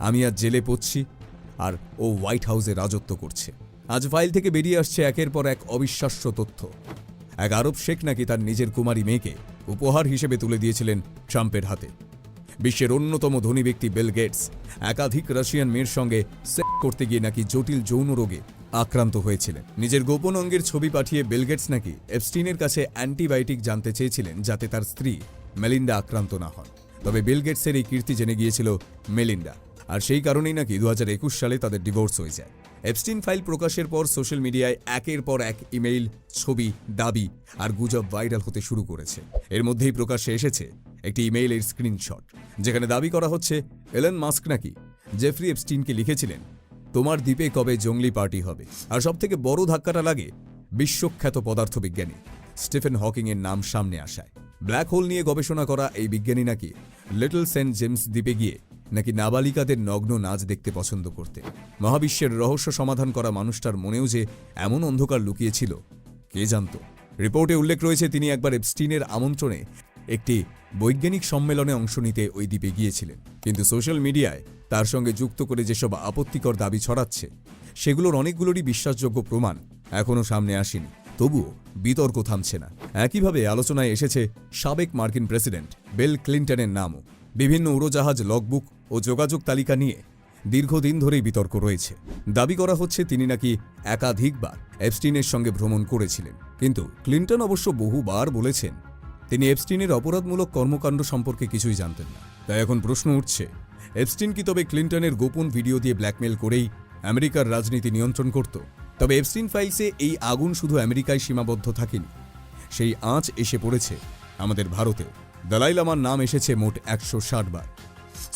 A: আমি আজ জেলে পড়ছি আর ও হোয়াইট হাউসে রাজত্ব করছে। আজ ফাইল থেকে বেরিয়ে আসছে একের পর এক অবিশ্বাস্য তথ্য। এক আরব শেখ নাকি তার নিজের কুমারী মেয়েকে উপহার হিসেবে তুলে দিয়েছিলেন ট্রাম্পের হাতে। বিশ্বের অন্যতম ধনী ব্যক্তি বিল গেটস একাধিক রাশিয়ান মেয়ের সঙ্গে সেক্স করতে গিয়ে নাকি জটিল যৌন রোগে আক্রান্ত হয়েছিলেন। নিজের গোপন অঙ্গের ছবি পাঠিয়ে বিল গেটস নাকি এপস্টিনের কাছে অ্যান্টিবায়োটিক জানতে চেয়েছিলেন, যাতে তার স্ত্রী মেলিন্ডা আক্রান্ত না হন। তবে বিল গেটসের এই কীর্তি জেনে গিয়েছিল মেলিন্ডা, আর সেই কারণেই নাকি 2021 সালে তাদের ডিভোর্স হয়ে যায়। এপস্টিন ফাইল প্রকাশের পর সোশ্যাল মিডিয়ায় একের পর এক ইমেইল, ছবি, দাবি আর গুজব ভাইরাল হতে শুরু করেছে। এর মধ্যেই প্রকাশ্যে এসেছে একটি ইমেইলের স্ক্রিনশট, যেখানে দাবি করা হচ্ছে এলন মাস্ক নাকি জেফরি এপস্টিনকে লিখেছিলেন, তোমার দ্বীপে কবে জঙ্গলি পার্টি হবে। আর সবথেকে বড় ধাক্কাটা লাগে বিশ্বখ্যাত পদার্থবিজ্ঞানী স্টিফেন হকিংয়ের নাম সামনে আসায়। ব্ল্যাক হোল নিয়ে গবেষণা করা এই বিজ্ঞানী নাকি লিটল সেন্ট জেমস দ্বীপে গিয়ে নাকি নাবালিকাদের নগ্ন নাচ দেখতে পছন্দ করতেন। মহাবিশ্বের রহস্য সমাধান করা মানুষটার মনেও যে এমন অন্ধকার লুকিয়েছিল, কে জানত। রিপোর্টে উল্লেখ রয়েছে তিনি একবার এপস্টিনের আমন্ত্রণে একটি বৈজ্ঞানিক সম্মেলনে অংশ নিতে ওই দ্বীপে গিয়েছিলেন, কিন্তু সোশ্যাল মিডিয়ায় তার সঙ্গে যুক্ত করে যেসব আপত্তিকর দাবি ছড়াচ্ছে সেগুলোর অনেকগুলোরই বিশ্বাসযোগ্য প্রমাণ এখনও সামনে আসেনি। তবুও বিতর্ক থামছে না। একইভাবে আলোচনায় এসেছে সাবেক মার্কিন প্রেসিডেন্ট বিল ক্লিন্টনের নামও। বিভিন্ন উড়োজাহাজ লগবুক ও যোগাযোগ তালিকা নিয়ে দীর্ঘদিন ধরেই বিতর্ক রয়েছে। দাবি করা হচ্ছে তিনি নাকি একাধিকবার এপস্টিনের সঙ্গে ভ্রমণ করেছিলেন, কিন্তু ক্লিন্টন অবশ্য বহুবার বলেছেন তিনি এপস্টিনের অপরাধমূলক কর্মকাণ্ড সম্পর্কে কিছুই জানতেন না। তাই এখন প্রশ্ন উঠছে, এপস্টিন কি তবে ক্লিন্টনের গোপন ভিডিও দিয়ে ব্ল্যাকমেল করেই আমেরিকার রাজনীতি নিয়ন্ত্রণ করত? তবে এপস্টিন ফাইলসে এই আগুন শুধু আমেরিকায় সীমাবদ্ধ থাকেনি, সেই আঁচ এসে পড়েছে আমাদের ভারতেও। দলাই লামার নাম এসেছে মোট 160 বার।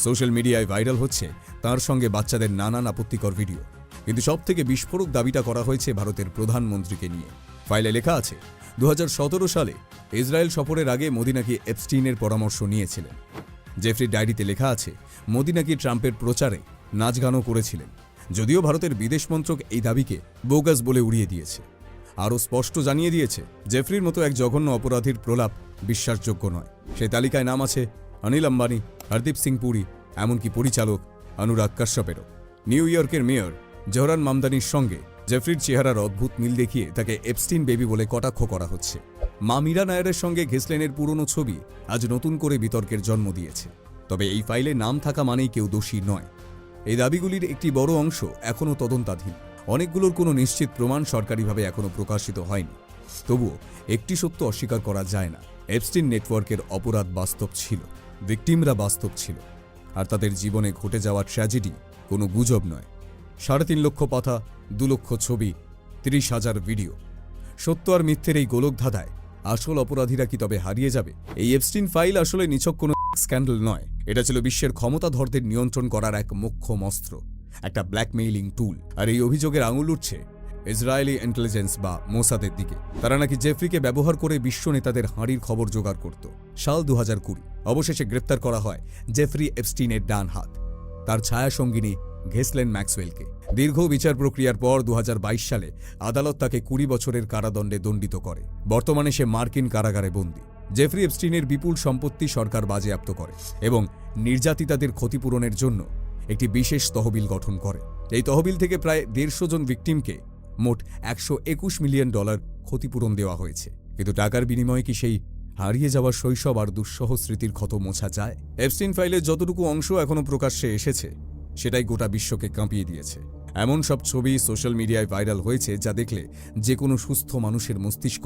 A: সোশ্যাল মিডিয়ায় ভাইরাল হচ্ছে তার সঙ্গে বাচ্চাদের নানান আপত্তিকর ভিডিও, কিন্তু সবথেকে বিস্ফোরক দাবিটা করা হয়েছে ভারতের প্রধানমন্ত্রীকে নিয়ে। ফাইলে লেখা আছে 2017 সালে ইসরায়েল সফরের আগে মোদি নাকি এপস্টিনের পরামর্শ নিয়েছিলেন। জেফরির ডায়েরিতে লেখা আছে মোদি নাকি ট্রাম্পের প্রচারে নাচ গানও করেছিলেন, যদিও ভারতের বিদেশ মন্ত্রক এই দাবিকে বোগাস বলে উড়িয়ে দিয়েছে। আরও স্পষ্ট জানিয়ে দিয়েছে জেফরির মতো এক জঘন্য অপরাধীর প্রলাপ বিশ্বাসযোগ্য নয়। সেই তালিকায় নাম আছে অনিল আম্বানি, হরদীপ সিং পুরী, এমনকি পরিচালক অনুরাগ কাশ্যপেরও। নিউ ইয়র্কের মেয়র জহরান মামদানির সঙ্গে জেফরির চেহারার অদ্ভুত মিল দেখিয়ে তাকে এপস্টিন বেবি বলে কটাক্ষ করা হচ্ছে। মা মীরা নায়ারের সঙ্গে ঘেসলেনের পুরনো ছবি আজ নতুন করে বিতর্কের জন্ম দিয়েছে। তবে এই ফাইলে নাম থাকা মানেই কেউ দোষী নয়। এই দাবিগুলির একটি বড় অংশ এখনও তদন্তাধীন। অনেকগুলোর কোনো নিশ্চিত প্রমাণ সরকারিভাবে এখনও প্রকাশিত হয়নি। তবুও একটি সত্য অস্বীকার করা যায় না, এপস্টিন নেটওয়ার্কের অপরাধ বাস্তব ছিল, ভিকটিমরা বাস্তব ছিল, আর তাদের জীবনে ঘটে যাওয়া ট্র্যাজেডি কোনো গুজব নয়। 3.5 লক্ষ পাতা, 2 লক্ষ ছবি, 30,000 ভিডিও। সত্য আর মিথ্যের এই গোলকধাঁধায় আসল অপরাধীরা কি তবে হারিয়ে যাবে? এই এপস্টিন ফাইল আসলে নিছক কোনো স্ক্যান্ডাল নয়, এটা ছিল বিশ্বের ক্ষমতাধরদের নিয়ন্ত্রণ করার এক মোক্ষম অস্ত্র, একটা ব্ল্যাকমেইলিং টুল। আর এই অভিযোগের আঙুল উঠছে ইসরায়েলি ইন্টেলিজেন্স বা মোসাদের দিকে। তারা নাকি জেফরিকে ব্যবহার করে বিশ্ব নেতাদের হাঁড়ির খবর জোগাড় করত। সাল 2020 অবশেষে গ্রেপ্তার করা হয় জেফরি এপস্টিনের ডান হাত, তার ছায়াসঙ্গিনী ঘেসলেন ম্যাক্সওয়েলকে। দীর্ঘ বিচার প্রক্রিয়ার পর 2022 সালে আদালত তাকে 20 বছরের কারাদণ্ডে দণ্ডিত করে। বর্তমানে সে মার্কিন কারাগারে বন্দী। জেফরি এপস্টিনের বিপুল সম্পত্তি সরকার বাজেয়াপ্ত করে এবং নির্যাতিতাদের ক্ষতিপূরণের জন্য একটি বিশেষ তহবিল গঠন করে। এই তহবিল থেকে প্রায় 150 জন ভিকটিমকে মোট $121 মিলিয়ন ক্ষতিপূরণ দেওয়া হয়েছে। কিন্তু টাকার বিনিময়ে কি সেই হারিয়ে যাওয়া শৈশব আর দুঃসহ স্মৃতির ক্ষত মোছা যায়? এপস্টিন ফাইলের যতটুকু অংশ এখনও প্রকাশ্যে এসেছে সেটাই গোটা বিশ্বকে কাঁপিয়ে দিয়েছে। এমন সব ছবি সোশ্যাল মিডিয়ায় ভাইরাল হয়েছে যা দেখলে যে কোনো সুস্থ মানুষের মস্তিষ্ক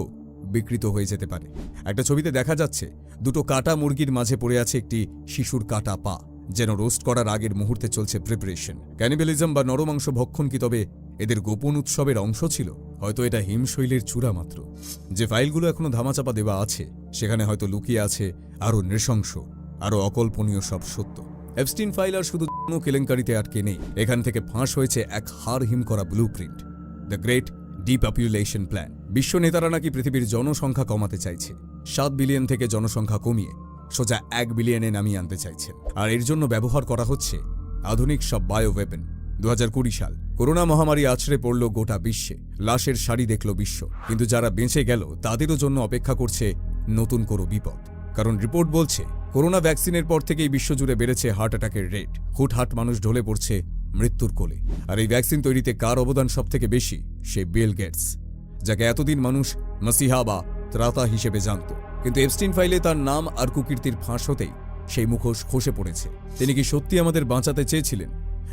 A: বিকৃত হয়ে যেতে পারে। একটা ছবিতে দেখা যাচ্ছে 2টো কাটা মুরগির মাঝে পড়ে আছে একটি শিশুর কাটা পা, যেন রোস্ট করার আগের মুহূর্তে চলছে প্রিপারেশন। ক্যানিবালিজম বা নরমাংস ভক্ষণ কি তবে এদের গোপন উৎসবের অংশ ছিল? হয়তো এটা হিমশৈলের চূড়া মাত্র। যে ফাইলগুলো এখনো ধামাচাপা দেওয়া আছে সেখানে হয়তো লুকিয়ে আছে আরও নৃশংস, আরও অকল্পনীয় সব সত্য। এপস্টিন ফাইল আর শুধু কেলেঙ্কারিতে আটকে নেই, এখান থেকে ফাঁস হয়েছে এক হাড় হিম করা ব্লুপ্রিন্ট, দ্য গ্রেট ডিপপুলেশন প্ল্যান। বিশ্ব নেতারা নাকি পৃথিবীর জনসংখ্যা কমাতে চাইছে, 7 বিলিয়ন থেকে জনসংখ্যা কমিয়ে সোজা 1 বিলিয়নে নামিয়ে আনতে চাইছেন। আর এর জন্য ব্যবহার করা হচ্ছে আধুনিক সব বায়ো ওয়েপন। 2020 সাল করোনা মহামারী আছড়ে পড়ল গোটা বিশ্বে, লাশের সারি দেখল বিশ্ব। কিন্তু যারা বেঁচে গেল তাদেরও জন্য অপেক্ষা করছে নতুন কোনো বিপদ। কারণ রিপোর্ট বলছে করোনা ভ্যাকসিনের পর থেকেই বিশ্বজুড়ে বেড়েছে হার্ট অ্যাটাকের রেট। হুটহাট মানুষ ঢলে পড়ছে মৃত্যুর কোলে। আর এই ভ্যাকসিন তৈরিতে কার অবদান সবথেকে বেশি? সে বিল গেটস, যাকে এতদিন মানুষ মাসিহা বা ত্রাতা হিসেবে জানত। কিন্তু এপস্টিন ফাইলে তার নাম আর কুকীর্তির ফাঁস হতেই সেই মুখোশ খসে পড়েছে। তিনি কি সত্যি আমাদের বাঁচাতে চেয়েছিলেন,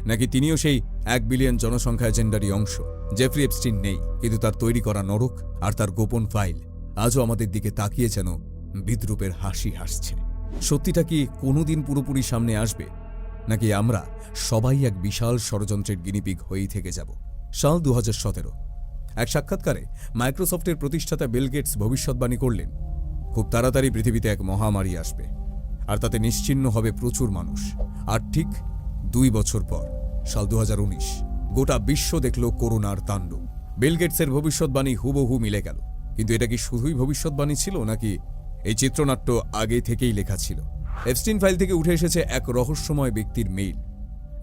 A: নাকি তিনিও সেই 1 বিলিয়ন জনসংখ্যা এজেন্ডারই অংশ? জেফরি এপস্টিন নেই, কিন্তু তার তৈরি করা নরক আর তার গোপন ফাইল আজও আমাদের দিকে তাকিয়ে যেন বিদ্রুপের হাসি হাসছে। সত্যিটা কি কোনোদিন পুরোপুরি সামনে আসবে, নাকি আমরা সবাই এক বিশাল ষড়যন্ত্রের গিনিপিগ হয়েই থেকে যাব? সাল 2017 এক সাক্ষাৎকারে মাইক্রোসফটের প্রতিষ্ঠাতা বিল গেটস ভবিষ্যৎবাণী করলেন, খুব তাড়াতাড়ি পৃথিবীতে এক মহামারী আসবে আর তাতে নিশ্চিহ্ন হবে প্রচুর মানুষ। আর ঠিক 2 বছর পর সাল 2019 গোটা বিশ্ব দেখল করোনার তাণ্ডব। বিল গেটসের ভবিষ্যৎবাণী হুবহু মিলে গেল। কিন্তু এটা কি শুধুই ভবিষ্যৎবাণী ছিল, নাকি এই চিত্রনাট্য আগে থেকেই লেখা ছিল? এপস্টিন ফাইল থেকে উঠে এসেছে এক রহস্যময় ব্যক্তির মেইল,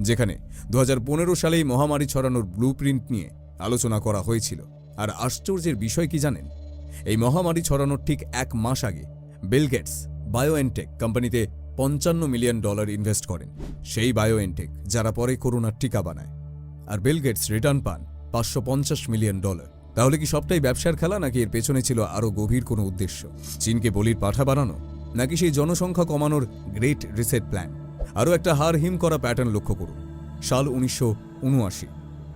A: যেখানে 2015 সালেই মহামারী ছড়ানোর ব্লুপ্রিন্ট নিয়ে আলোচনা করা হয়েছিল। আর আশ্চর্যের বিষয় কি জানেন? এই মহামারী ছড়ানোর ঠিক 1 মাস আগে বিল গেটস বায়োএনটেক কোম্পানিতে $55 মিলিয়ন ইনভেস্ট করেন। সেই বায়োএনটেক যারা পরে করোনার টিকা বানায়। আর বিল গেটস রিটার্ন পান $550 মিলিয়ন। তাহলে কি সবটাই ব্যবসার খেলা, নাকি এর পেছনে ছিল আরও গভীর কোনো উদ্দেশ্য? চীনকে বলির পাঠা বানানো, নাকি সেই জনসংখ্যা কমানোর গ্রেট রিসেট প্ল্যান? আরও একটা হার হিম করা প্যাটার্ন লক্ষ্য করুন। সাল 1979,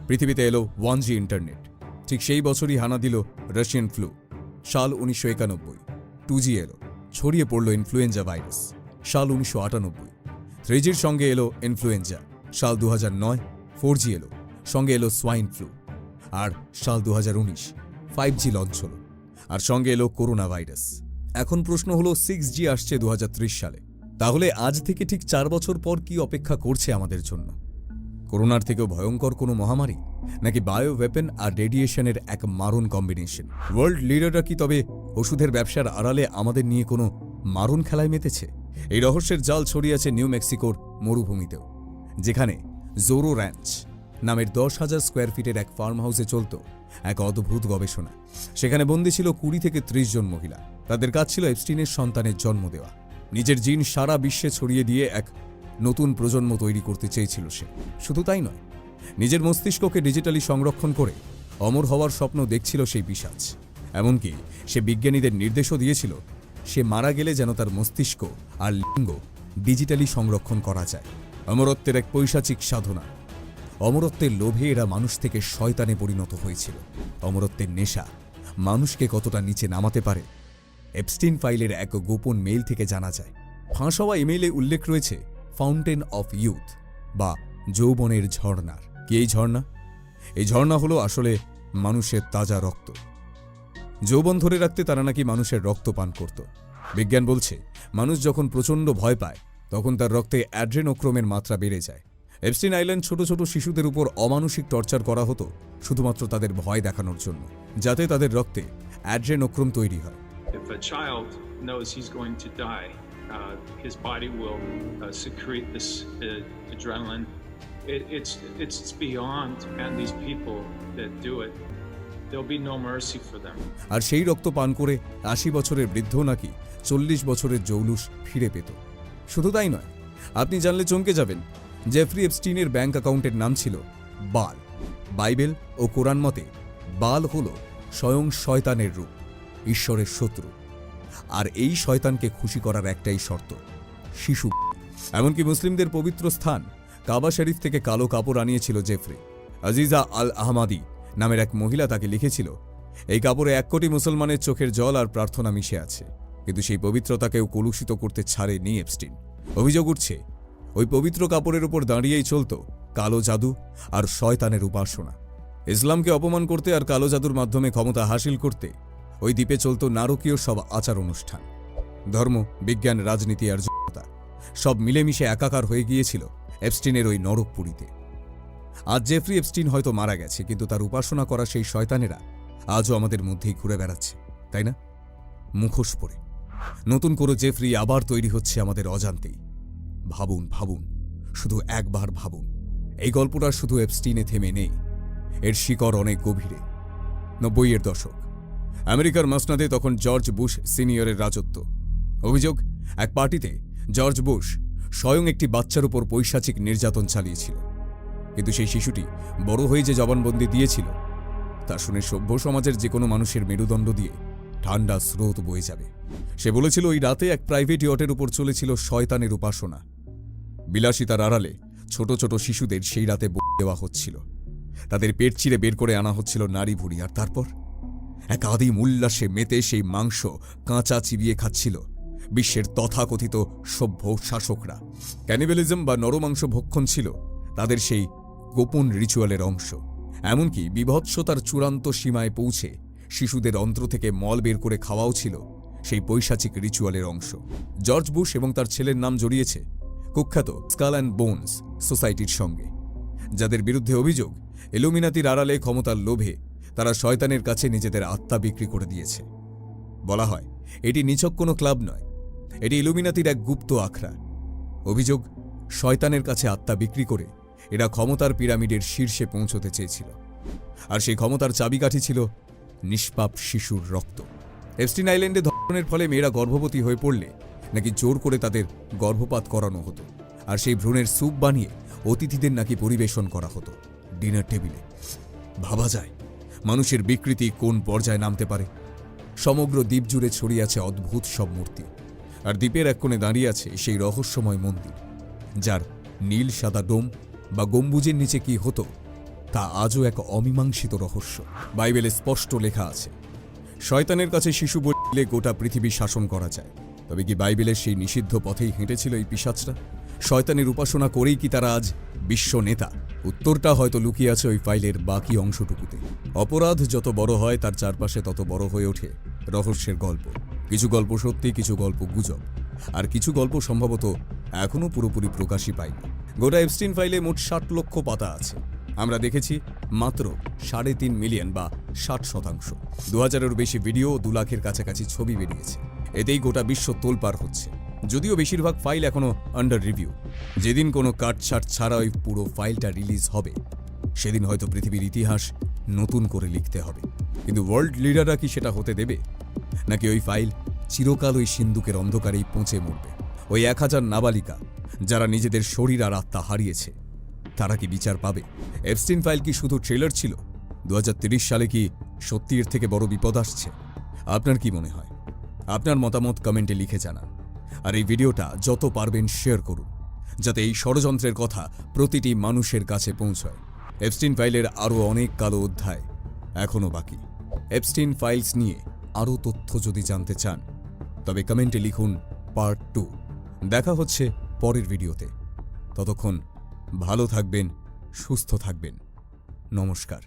A: পৃথিবীতে এলো 1G ইন্টারনেট। ঠিক সেই বছরই হানা দিল রাশিয়ান ফ্লু। সাল 1991, 2G এলো, ছড়িয়ে পড়ল ইনফ্লুয়েঞ্জা ভাইরাস। সাল 1998, 3Gর সঙ্গে এলো ইনফ্লুয়েঞ্জা। সাল 2009, 4G এলো, সঙ্গে এলো সোয়াইন ফ্লু। আর সাল 2019, 5G লঞ্চ হলো, আর সঙ্গে এলো করোনা ভাইরাস। এখন প্রশ্ন হলো 6G আসছে 2030 সালে। তাহলে আজ থেকে ঠিক 4 বছর পর কি অপেক্ষা করছে আমাদের জন্য? করোনার থেকেও ভয়ঙ্কর কোনো মহামারী, নাকি বায়ো ওয়েপেন আর রেডিয়েশনের এক মারণ কম্বিনেশন? ওয়ার্ল্ড লিডাররা কি তবে ওষুধের ব্যবসার আড়ালে আমাদের নিয়ে কোনো মারণ খেলায় মেতেছে? এই রহস্যের জাল ছড়িয়েছে নিউ মেক্সিকোর মরুভূমিতেও, যেখানে জোরো র্যাঞ্চ নামের 10,000 স্কোয়ার ফিটের এক ফার্ম হাউসে চলত এক অদ্ভুত গবেষণা। সেখানে বন্দী ছিল 20 থেকে 30 জন মহিলা। তাদের কাজ ছিল এপস্টিনের সন্তানের জন্ম দেওয়া। নিজের জিন সারা বিশ্বে ছড়িয়ে দিয়ে এক নতুন প্রজন্ম তৈরি করতে চেয়েছিল সে। শুধু তাই নয়, নিজের মস্তিষ্ককে ডিজিটালি সংরক্ষণ করে অমর হওয়ার স্বপ্ন দেখছিল সেই পিশাচ। এমনকি সে বিজ্ঞানীদের নির্দেশও দিয়েছিল সে মারা গেলে যেন তার মস্তিষ্ক আর লিঙ্গ ডিজিটালি সংরক্ষণ করা যায়। অমরত্বের এক পৈশাচিক সাধনা। অমরত্বের লোভে এরা মানুষ থেকে শয়তানে পরিণত হয়েছিল। অমরত্বের নেশা মানুষকে কতটা নিচে নামাতে পারে এপস্টিন ফাইলের এক গোপন মেইল থেকে জানা যায়। ফাঁস হওয়া ইমেইলে উল্লেখ রয়েছে ফাউন্টেন অফ ইউথ বা যৌবনের ঝর্ণার। কি এই ঝর্ণা? এই ঝর্ণা হলো আসলে মানুষের তাজা রক্ত। যৌবন ধরে রাখতে তারা নাকি মানুষের রক্ত পান করত। বিজ্ঞান বলছে মানুষ যখন প্রচণ্ড ভয় পায় তখন তার রক্তে অ্যাড্রেনোক্রোমের মাত্রা বেড়ে যায়। এপস্টিন আইল্যান্ড ছোট ছোট শিশুদের উপর অমানসিক টর্চার করা হতো শুধুমাত্র তাদের ভয় দেখানোর জন্য, যাতে তাদের রক্তে অ্যাড্রেনোক্রোম তৈরি হয়।
B: If a child knows he's going to die, his body will secrete this adrenaline. It's beyond, and these people that do it, there'll be no mercy for them.
A: আর সেই রক্ত পান করে 80 বছরের বৃদ্ধ নাকি 40 বছরের জৌলুস ফিরে পেত। শুধু তাই নয়, আপনি জানলে চমকে যাবেন, জেফরি এপস্টিনের ব্যাংক অ্যাকাউন্টের নাম ছিল বাল। বাইবেল ও কোরআন মতে বাল হল স্বয়ং শয়তানের রূপ, ঈশ্বরের শত্রু। আর এই শয়তানকে খুশি করার একটাই শর্ত, শিশু। এমনকি মুসলিমদের পবিত্র স্থান কাবা শরীফ থেকে কালো কাপড় আনিয়েছিল জেফরি। আজিজা আল আহমাদি নামের এক মহিলা তাকে লিখেছিল, এই কাপড়ে 1 কোটি মুসলমানের চোখের জল আর প্রার্থনা মিশে আছে। কিন্তু সেই পবিত্রতাকেও কলুষিত করতে ছাড়েনি এপস্টিন। অভিযোগ উঠছে ওই পবিত্র কাপড়ের উপর দাঁড়িয়েই চলত কালো জাদু আর শয়তানের উপাসনা। ইসলামকে অপমান করতে আর কালো জাদুর মাধ্যমে ক্ষমতা হাসিল করতে ওই দ্বীপে চলত নারকীয় সব আচার অনুষ্ঠান। ধর্ম, বিজ্ঞান, রাজনীতি আর জনতা সব মিলেমিশে একাকার হয়ে গিয়েছিল এপস্টিনের ওই নরকপুরীতে। আজ জেফরি এপস্টিন হয়তো মারা গেছে, কিন্তু তার উপাসনা করা সেই শয়তানেরা আজও আমাদের মধ্যেই ঘুরে বেড়াচ্ছে, তাই না? মুখোশ পরে নতুন করে জেফরি আবার তৈরি হচ্ছে আমাদের অজান্তেই। ভাবুন ভাবুন, শুধু একবার ভাবুন, এই গল্পটা শুধু এপস্টিনে থেমে নেই, এর শিকড় অনেক গভীরে। 90-এর দশক, আমেরিকার মসনাদে তখন জর্জ বুশ সিনিয়রের রাজত্ব। অভিযোগ, এক পার্টিতে জর্জ বুশ স্বয়ং একটি বাচ্চার উপর পৈশাচিক নির্যাতন চালিয়েছিল। কিন্তু সেই শিশুটি বড় হয়ে যে জবানবন্দি দিয়েছিল তা শুনে সভ্য সমাজের যে কোনো মানুষের মেরুদণ্ড দিয়ে ঠান্ডা স্রোত বয়ে যাবে। সে বলেছিল ওই রাতে এক প্রাইভেট ইয়টের উপর চলেছিল শয়তানের উপাসনা। বিলাসিতার আড়ালে ছোট ছোট শিশুদের সেই রাতে দেওয়া হচ্ছিল, তাদের পেট চিরে বের করে আনা হচ্ছিল নারী ভুঁড়ি, আর তারপর এক আদিম উল্লাসে মেতে সেই মাংস কাঁচা চিবিয়ে খাচ্ছিল বিশ্বের তথাকথিত সভ্য শাসকরা। ক্যানিবেলিজম বা নরমাংস ভক্ষণ ছিল তাদের সেই গোপন রিচুয়ালের অংশ। এমনকি বিভৎসতার চূড়ান্ত সীমায় পৌঁছে শিশুদের অন্ত্র থেকে মল বের করে খাওয়াও ছিল সেই পৈশাচিক রিচুয়ালের অংশ। জর্জ বুশ এবং তার ছেলের নাম জড়িয়েছে কুখ্যাত স্কাল অ্যান্ড বোনস সোসাইটির সঙ্গে, যাদের বিরুদ্ধে অভিযোগ ইলুমিনাতির আড়ালে ক্ষমতার লোভে তারা শয়তানের কাছে নিজেদের আত্মা বিক্রি করে দিয়েছে। বলা হয় এটি নিছক কোনো ক্লাব নয়, এটি ইলুমিনাতির এক গুপ্ত আখড়া। অভিযোগ, শয়তানের কাছে আত্মা বিক্রি করে এরা ক্ষমতার পিরামিডের শীর্ষে পৌঁছতে চেয়েছিল, আর সেই ক্ষমতার চাবিকাঠি ছিল নিষ্পাপ শিশুর রক্ত। এপস্টিন আইল্যান্ডে ধর্ষণের ফলে মেয়েরা গর্ভবতী হয়ে পড়লে নাকি জোর করে তাদের গর্ভপাত করানো হতো, আর সেই ভ্রূণের স্যুপ বানিয়ে অতিথিদের নাকি পরিবেশন করা হতো ডিনার টেবিলে। ভাবা যায় মানুষের বিকৃতি কোন পর্যায়ে নামতে পারে। সমগ্র দ্বীপ জুড়ে ছড়িয়ে আছে অদ্ভুত সব মূর্তি, আর দ্বীপের এক কোণে দাঁড়িয়ে আছে সেই রহস্যময় মন্দির, যার নীল সাদা ডোম বা গম্বুজের নিচে কি হতো তা আজও এক অমীমাংসিত রহস্য। বাইবেলে স্পষ্ট লেখা আছে, শয়তানের কাছে শিশু বললে গোটা পৃথিবী শাসন করা যায়। তবে কি বাইবেলের সেই নিষিদ্ধ পথেই হেঁটেছিল এই পিশাচরা? শয়তানের উপাসনা করেই কি তারা আজ বিশ্ব নেতা? উত্তরটা হয়তো লুকিয়ে আছে ওই ফাইলের বাকি অংশটুকুতে। অপরাধ যত বড় হয় তার চারপাশে তত বড় হয়ে ওঠে রহস্যের গল্প। কিছু গল্প সত্যি, কিছু গল্প গুজব, আর কিছু গল্প সম্ভবত এখনও পুরোপুরি প্রকাশই পায়নি। গোটা এপস্টিন ফাইলে মোট 60 লক্ষ পাতা আছে। আমরা দেখেছি মাত্র 3.5 মিলিয়ন বা 60%। 2000-এর বেশি ভিডিও ও 2 লাখের কাছাকাছি ছবি বেরিয়েছে। এতেই গোটা বিশ্ব তোলপাড় হচ্ছে। যদিও বেশিরভাগ ফাইল এখনো আন্ডার রিভিউ। যেদিন কোনো কাটছাট ছাড়া ওই পুরো ফাইলটা রিলিজ হবে, সেদিন হয়তো পৃথিবীর ইতিহাস নতুন করে লিখতে হবে। কিন্তু ওয়ার্ল্ড লিডাররা কি সেটা হতে দেবে? নাকি ওই ফাইল চিরকাল ওই সিন্ধুকের অন্ধকারেই পৌঁছে মরবে? ওই 1000 নাবালিকা যারা নিজেদের শরীর আর আত্মা হারিয়েছে, তারা কি বিচার পাবে? এপস্টিন ফাইল কি শুধু ট্রেলার ছিল? 2030 সালে কি সত্যি এর থেকে বড় বিপদ আসছে? আপনার কি মনে হয়? আপনার মতামত কমেন্টে লিখে জানান। আর এই ভিডিওটা যত পারবেন শেয়ার করুন, যাতে এই ষড়যন্ত্রের কথা প্রতিটি মানুষের কাছে পৌঁছয়। এপস্টিন ফাইলের আরও অনেক কালো অধ্যায় এখনও বাকি। এপস্টিন ফাইলস নিয়ে আরও তথ্য যদি জানতে চান, তবে কমেন্টে লিখুন পার্ট 2। দেখা হচ্ছে পরের ভিডিওতে। ততক্ষণ ভালো থাকবেন, সুস্থ থাকবেন। নমস্কার।